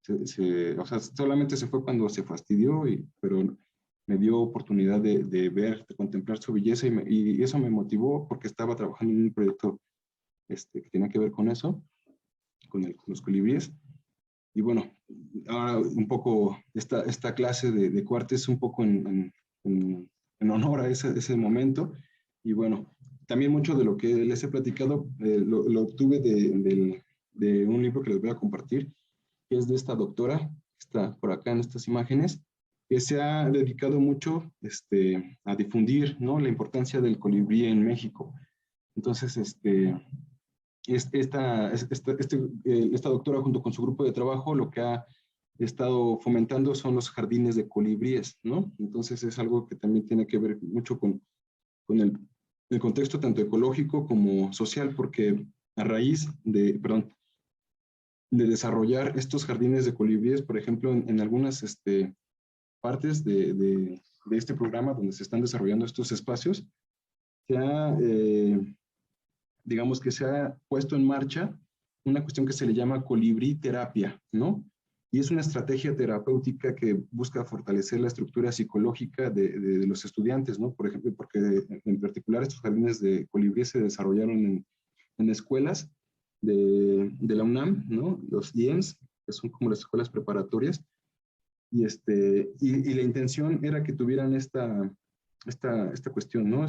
o sea, solamente se fue cuando se fastidió, pero me dio oportunidad de ver, de contemplar su belleza, y eso me motivó porque estaba trabajando en un proyecto que tenía que ver con eso, con los colibríes. Y bueno, ahora un poco esta clase de cuarte es un poco en honor a ese momento. Y bueno, también mucho de lo que les he platicado lo obtuve de un libro que les voy a compartir, que es de esta doctora, que está por acá en estas imágenes, que se ha dedicado mucho a difundir, ¿no? La importancia del colibrí en México. Entonces, esta doctora, junto con su grupo de trabajo, lo que ha estado fomentando son los jardines de colibríes, ¿no? Entonces es algo que también tiene que ver mucho con el contexto tanto ecológico como social, porque a raíz de desarrollar estos jardines de colibríes, por ejemplo, en algunas partes de este programa donde se están desarrollando estos espacios, se ha digamos que se ha puesto en marcha una cuestión que se le llama colibrí terapia, ¿no? Y es una estrategia terapéutica que busca fortalecer la estructura psicológica de los estudiantes, ¿no? Por ejemplo, porque en particular estos jardines de colibrí se desarrollaron en escuelas de la UNAM, ¿no? Los IEMS, que son como las escuelas preparatorias, y la intención era que tuvieran esta cuestión, ¿no?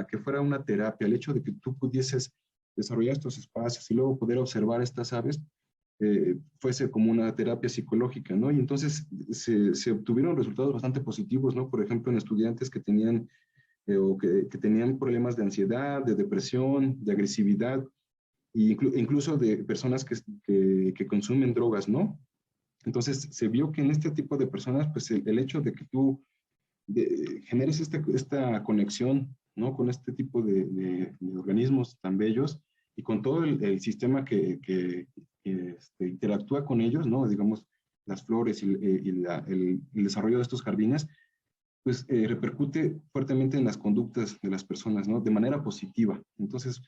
Que fuera una terapia, el hecho de que tú pudieses desarrollar estos espacios y luego poder observar estas aves, fuese como una terapia psicológica, ¿no? Y entonces se obtuvieron resultados bastante positivos, ¿no? Por ejemplo, en estudiantes que tenían que tenían problemas de ansiedad, de depresión, de agresividad, e incluso de personas que consumen drogas, ¿no? Entonces se vio que en este tipo de personas, pues el hecho de que tú generes esta conexión, ¿no? Con este tipo de organismos tan bellos y con todo el sistema que interactúa con ellos, ¿no? Digamos, las flores y el desarrollo de estos jardines, pues repercute fuertemente en las conductas de las personas, ¿no? De manera positiva. Entonces,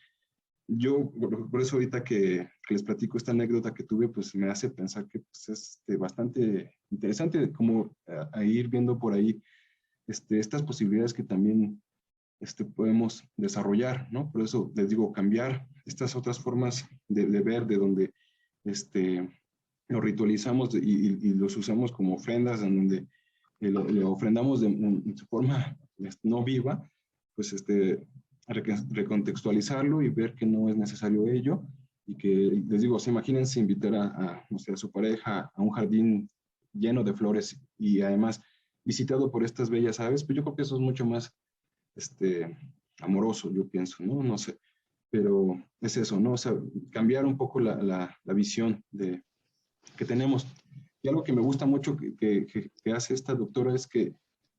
yo, por eso ahorita que les platico esta anécdota que tuve, pues me hace pensar que pues, es bastante interesante como a ir viendo por ahí estas posibilidades que también podemos desarrollar, ¿no? Por eso les digo, cambiar estas otras formas de ver, de donde lo ritualizamos y los usamos como ofrendas, en donde le ofrendamos en su forma no viva, pues recontextualizarlo y ver que no es necesario ello, y que, les digo, imagínense invitar no sé, a su pareja a un jardín lleno de flores y además visitado por estas bellas aves, pues yo creo que eso es mucho más amoroso, yo pienso, ¿no? No sé, pero es eso, ¿no? O sea, cambiar un poco la visión que tenemos. Y algo que me gusta mucho que hace esta doctora es que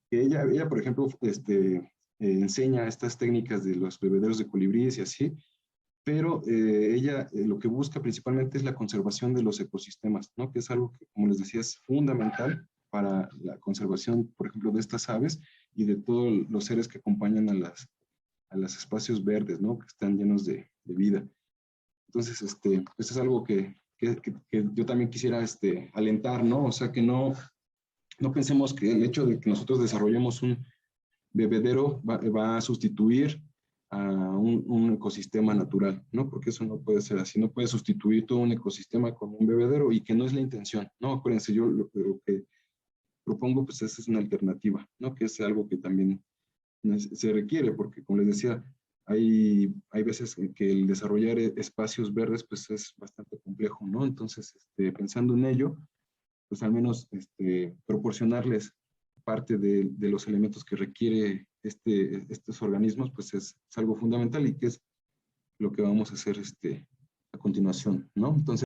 ella, por ejemplo, enseña estas técnicas de los bebederos de colibríes y así, pero ella lo que busca principalmente es la conservación de los ecosistemas, ¿no? Que es algo que, como les decía, es fundamental para la conservación, por ejemplo, de estas aves y de todos los seres que acompañan a los espacios verdes, ¿no? Que están llenos de vida. Entonces, esto es algo que yo también quisiera alentar, ¿no? O sea, que no pensemos que el hecho de que nosotros desarrollemos un bebedero va a sustituir a un ecosistema natural, ¿no? Porque eso no puede ser así, no puede sustituir todo un ecosistema con un bebedero y que no es la intención, ¿no? Acuérdense, yo lo que propongo, pues esa es una alternativa, ¿no? Que es algo que también se requiere, porque como les decía, hay veces en que el desarrollar espacios verdes, pues es bastante complejo, ¿no? Entonces, pensando en ello, pues al menos proporcionarles parte de los elementos que requiere estos organismos, pues es algo fundamental y que es lo que vamos a hacer a continuación, ¿no? Entonces,